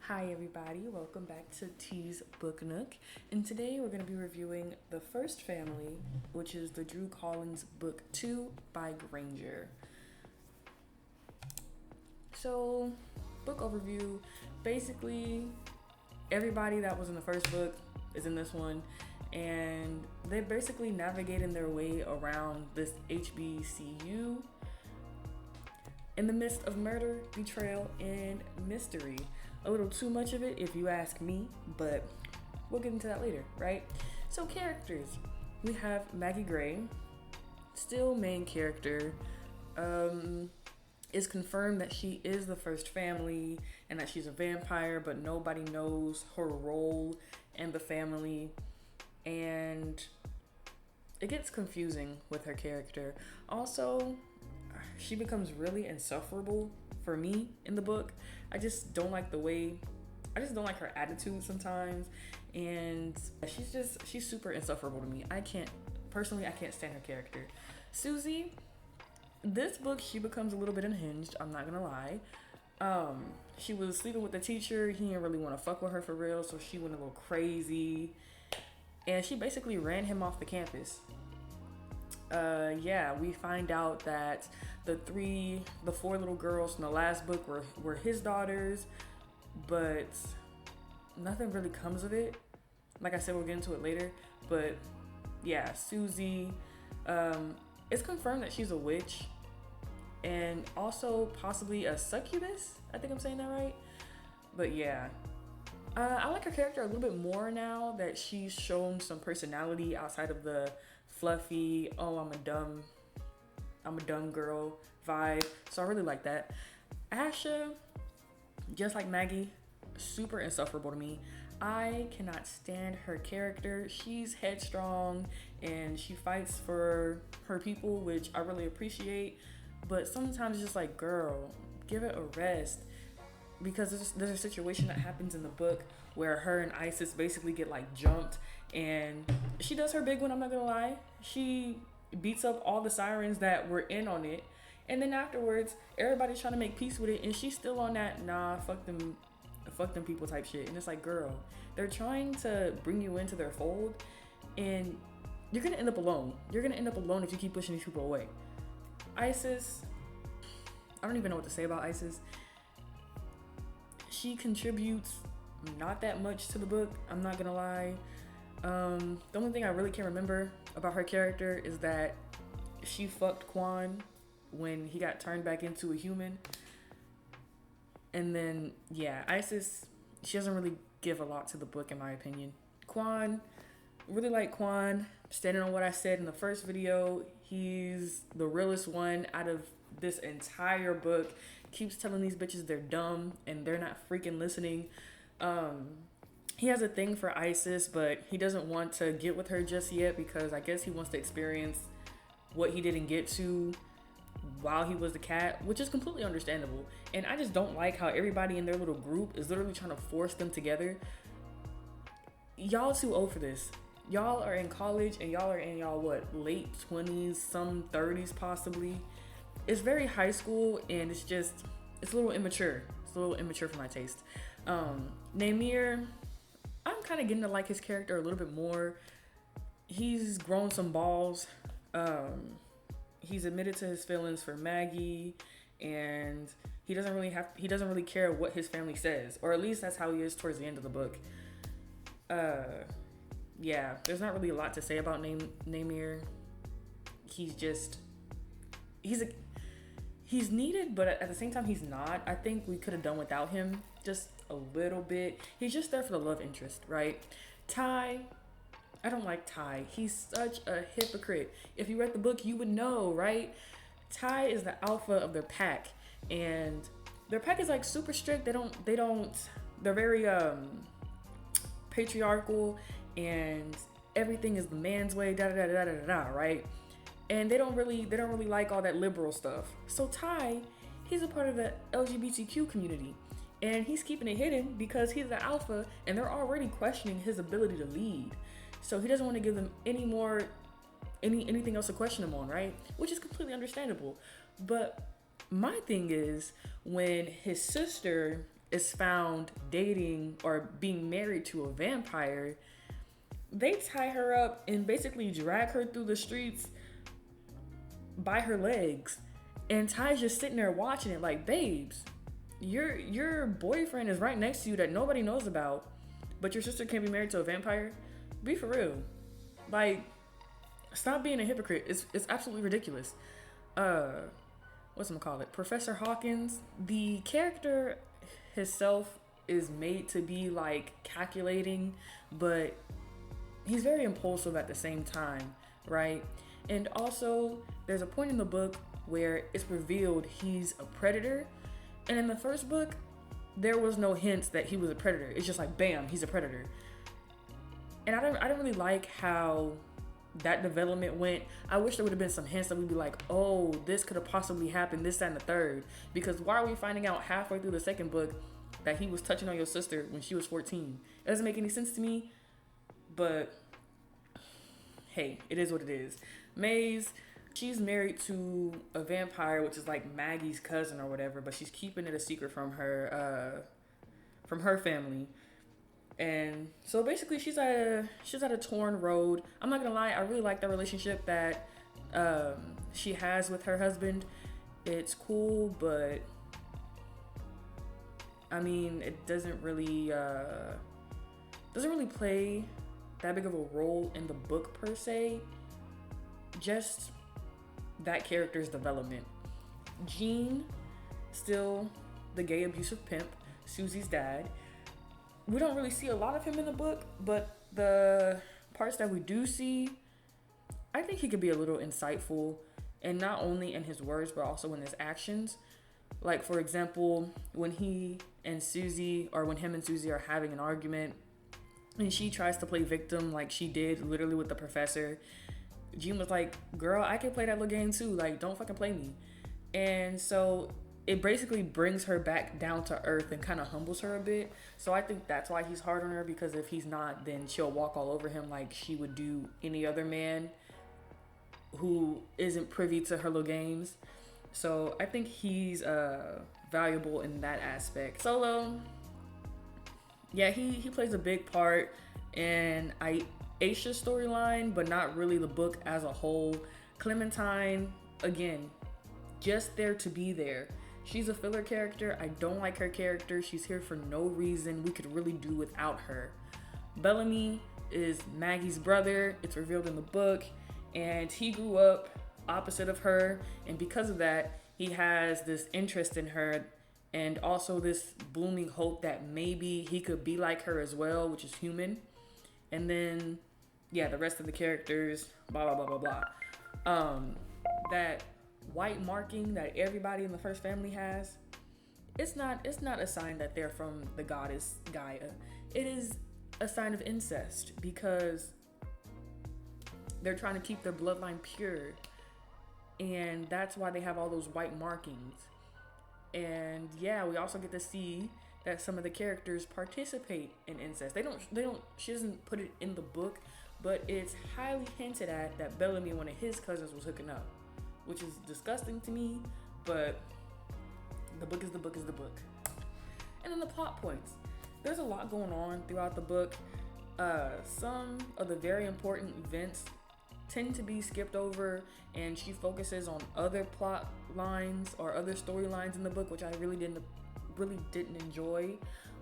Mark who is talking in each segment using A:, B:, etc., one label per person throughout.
A: Hi everybody, welcome back to T's Book Nook. And today we're going to be reviewing The First Family, which is the Drew Collins book 2 by Granger. So, book overview. Basically, everybody that was in the first book is in this one, and they're basically navigating their way around this HBCU in the midst of murder, betrayal, and mystery. A little too much of it if you ask me, but we'll get into that later, right? So characters. We have Maggie Gray, still main character. It's confirmed that she is the first family and that she's a vampire, but nobody knows her role in the family. And it gets confusing with her character. Also, she becomes really insufferable for me in the book. I just don't like her attitude sometimes, and she's super insufferable to me. I can't stand her character. Susie, this book she becomes a little bit unhinged, I'm not gonna lie. She was sleeping with the teacher, he didn't really want to fuck with her for real, so she went a little crazy, and she basically ran him off the campus. We find out that the four little girls from the last book were his daughters, but nothing really comes of it. Like I said, we'll get into it later. But yeah, Susie, it's confirmed that she's a witch and also possibly a succubus. I think I'm saying that right. But yeah, I like her character a little bit more now that she's shown some personality outside of the fluffy, oh, I'm a dumb girl vibe. So I really like that. Asha, just like Maggie, super insufferable to me. I cannot stand her character. She's headstrong and she fights for her people, which I really appreciate. But sometimes it's just like, girl, give it a rest. Because there's a situation that happens in the book where her and Isis basically get like jumped, and she does her big one, I'm not gonna lie. She beats up all the sirens that were in on it, and then afterwards everybody's trying to make peace with it, and she's still on that fuck them people type shit. And it's like, girl, they're trying to bring you into their fold, and you're gonna end up alone. You're gonna end up alone if you keep pushing these people away. Isis, I don't even know what to say about Isis. She contributes not that much to the book, I'm not gonna lie. The only thing I really can remember about her character is that she fucked Quan when he got turned back into a human. And then, yeah, Isis, she doesn't really give a lot to the book in my opinion. Quan, really like Quan, standing on what I said in the first video. He's the realest one out of this entire book. Keeps telling these bitches they're dumb and they're not freaking listening. He has a thing for Isis, but he doesn't want to get with her just yet because I guess he wants to experience what he didn't get to while he was the cat, which is completely understandable. And I just don't like how everybody in their little group is literally trying to force them together. Y'all too old for this. Y'all are in college and y'all are in late 20s, some 30s possibly. It's very high school, and it's a little immature. It's a little immature for my taste. Namir, I'm kind of getting to like his character a little bit more. He's grown some balls. He's admitted to his feelings for Maggie, and he doesn't really care what his family says, or at least that's how he is towards the end of the book. Yeah, there's not really a lot to say about Namir. He's needed, but at the same time, he's not. I think we could have done without him just a little bit. He's just there for the love interest, right? Ty, I don't like Ty. He's such a hypocrite. If you read the book, you would know, right? Ty is the alpha of their pack, and their pack is like super strict. They're very patriarchal, and everything is the man's way, right? And they don't really like all that liberal stuff. So Ty, he's a part of the LGBTQ community, and he's keeping it hidden because he's the alpha, and they're already questioning his ability to lead. So he doesn't want to give them anything else to question him on, right? Which is completely understandable. But my thing is, when his sister is found dating or being married to a vampire, they tie her up and basically drag her through the streets by her legs. And Ty's just sitting there watching it like, babes, your boyfriend is right next to you that nobody knows about, but your sister can't be married to a vampire? Be for real. Like, stop being a hypocrite. It's absolutely ridiculous. Whatchamacallit? Professor Hawkins, the character himself is made to be like calculating, but he's very impulsive at the same time, right? And also, there's a point in the book where it's revealed he's a predator. And in the first book, there was no hints that he was a predator. It's just like, bam, he's a predator. And I don't really like how that development went. I wish there would have been some hints that we'd be like, oh, this could have possibly happened, this, that, and the third. Because why are we finding out halfway through the second book that he was touching on your sister when she was 14? It doesn't make any sense to me. But hey, it is what it is. Maze, she's married to a vampire, which is like Maggie's cousin or whatever, but she's keeping it a secret from her family. And so basically she's at a torn road. I'm not gonna lie, I really like the relationship that she has with her husband. It's cool, but I mean, it doesn't really play that big of a role in the book per se. Just that character's development. Gene, still the gay abusive pimp, Susie's dad. We don't really see a lot of him in the book, but the parts that we do see, I think he could be a little insightful, and not only in his words, but also in his actions. Like, for example, when him and Susie are having an argument, and she tries to play victim like she did literally with the professor, Gene was like, girl, I can play that little game too. Like, don't fucking play me. And so it basically brings her back down to earth and kind of humbles her a bit. So I think that's why he's hard on her, because if he's not, then she'll walk all over him like she would do any other man who isn't privy to her little games. So I think he's valuable in that aspect. Solo, yeah, he plays a big part in Aisha's storyline, but not really the book as a whole. Clementine, again, just there to be there. She's a filler character. I don't like her character. She's here for no reason. We could really do without her. Bellamy is Maggie's brother. It's revealed in the book, and he grew up opposite of her, and because of that, he has this interest in her and also this blooming hope that maybe he could be like her as well, which is human. And then, yeah, the rest of the characters, blah, blah, blah, blah, blah. That white marking that everybody in the first family has, it's not a sign that they're from the goddess Gaia. It is a sign of incest, because they're trying to keep their bloodline pure. And that's why they have all those white markings. And yeah, we also get to see that some of the characters participate in incest. She doesn't put it in the book, but it's highly hinted at that Bellamy, one of his cousins, was hooking up, which is disgusting to me, but the book is the book is the book. And then the plot points. There's a lot going on throughout the book. Some of the very important events tend to be skipped over, and she focuses on other plot lines or other storylines in the book, which I really didn't enjoy.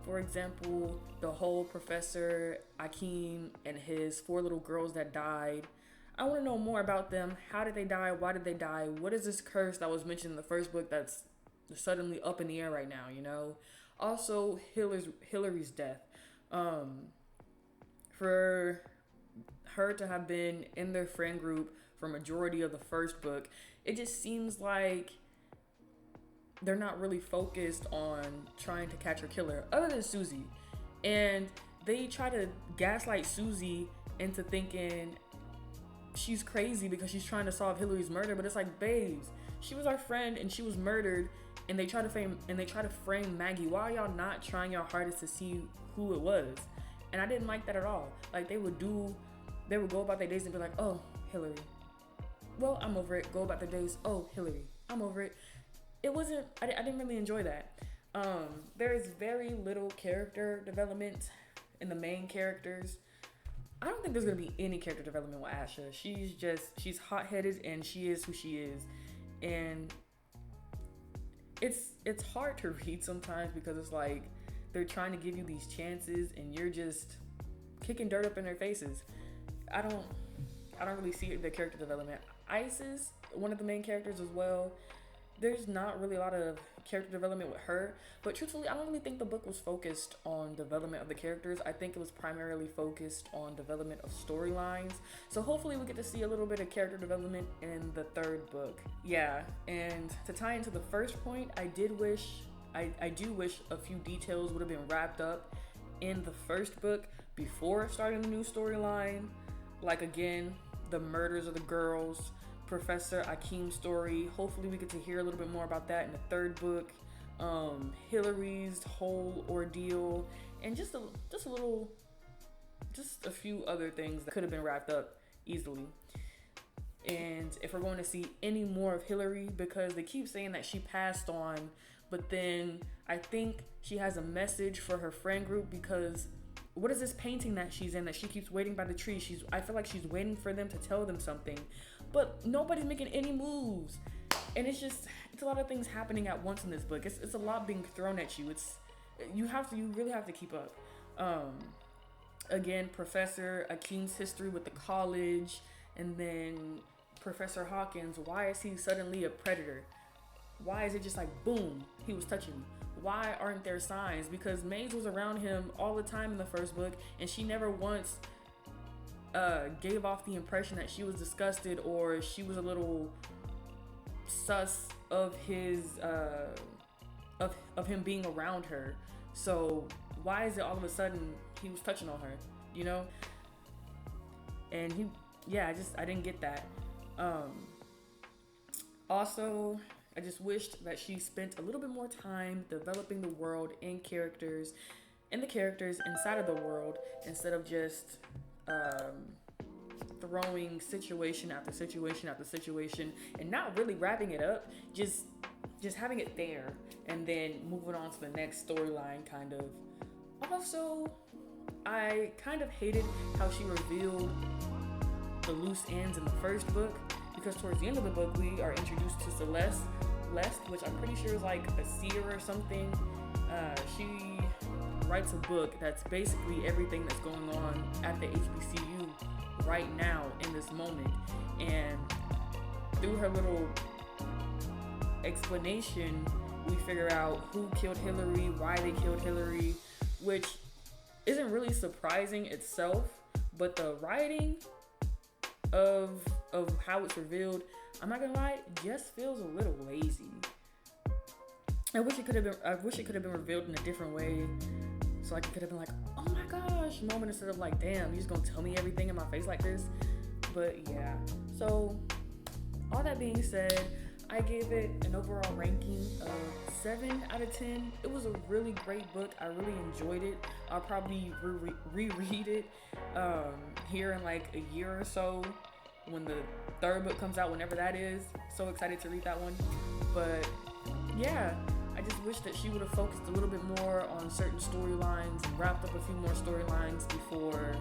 A: For example, the whole Professor Akeem and his 4 little girls that died. I want to know more about them. How did they die? Why did they die? What is this curse that was mentioned in the first book that's suddenly up in the air right now, you know? Also, Hillary's death. For her to have been in their friend group for majority of the first book, it just seems like they're not really focused on trying to catch her killer, other than Susie. And they try to gaslight Susie into thinking she's crazy because she's trying to solve Hillary's murder, but it's like, babes, she was our friend and she was murdered, and they try to frame Maggie. Why are y'all not trying your hardest to see who it was? And I didn't like that at all. Like, they would go about their days and be like, oh, Hillary. Well, I'm over it. Go about their days. Oh, Hillary. I'm over it. It wasn't, I didn't really enjoy that. There's very little character development in the main characters. I don't think there's gonna be any character development with Asha. She's hot headed and she is who she is, and it's hard to read sometimes because it's like they're trying to give you these chances and you're just kicking dirt up in their faces. I don't really see the character development. Isis, one of the main characters as well, there's not really a lot of character development with her, but truthfully I don't really think the book was focused on development of the characters. I think it was primarily focused on development of storylines, so hopefully we get to see a little bit of character development in the third book. Yeah, and to tie into the first point, I do wish a few details would have been wrapped up in the first book before starting the new storyline, like again the murders of the girls, Professor Akim's story. Hopefully we get to hear a little bit more about that in the third book. Hillary's whole ordeal, and just a few other things that could have been wrapped up easily. And if we're going to see any more of Hillary, because they keep saying that she passed on, but then I think she has a message for her friend group, because what is this painting that she's in that she keeps waiting by the tree? I feel like she's waiting for them to tell them something, but nobody's making any moves. And it's a lot of things happening at once in this book. It's a lot being thrown at you. You really have to keep up. Again, Professor Akim's history with the college, and then Professor Hawkins, why is he suddenly a predator? Why is it just like boom, he was touching me? Why aren't there signs? Because Maze was around him all the time in the first book, and she never once gave off the impression that she was disgusted or she was a little sus of his of him being around her. So why is it all of a sudden he was touching on her, you know? And I didn't get that. Also, I just wished that she spent a little bit more time developing the world and the characters inside of the world, instead of just throwing situation after situation after situation and not really wrapping it up, just having it there and then moving on to the next storyline, kind of. Also, I kind of hated how she revealed the loose ends in the first book, because towards the end of the book we are introduced to Celeste, which I'm pretty sure is like a seer or something. She writes a book that's basically everything that's going on at the HBCU right now in this moment, and through her little explanation we figure out who killed Hillary, why they killed Hillary, which isn't really surprising itself, but the writing of how it's revealed, I'm not gonna lie, just feels a little lazy. I wish it could have been revealed in a different way, so like it could have been like, oh my gosh moment, instead of like, damn, you just gonna tell me everything in my face like this. But yeah, so all that being said, I gave it an overall ranking of 7 out of 10. It was a really great book. I really enjoyed it. I'll probably reread it here in like a year or so when the third book comes out, whenever that is. So excited to read that one. But yeah, I just wish that she would have focused a little bit more on certain storylines and wrapped up a few more storylines before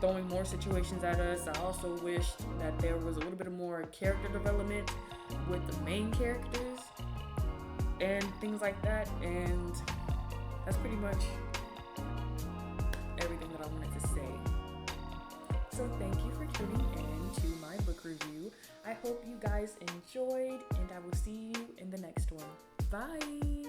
A: throwing more situations at us. I also wished that there was a little bit of more character development with the main characters and things like that. And that's pretty much everything that I wanted to say. So thank you for tuning in to my book review. I hope you guys enjoyed, and I will see you in the next one. Bye!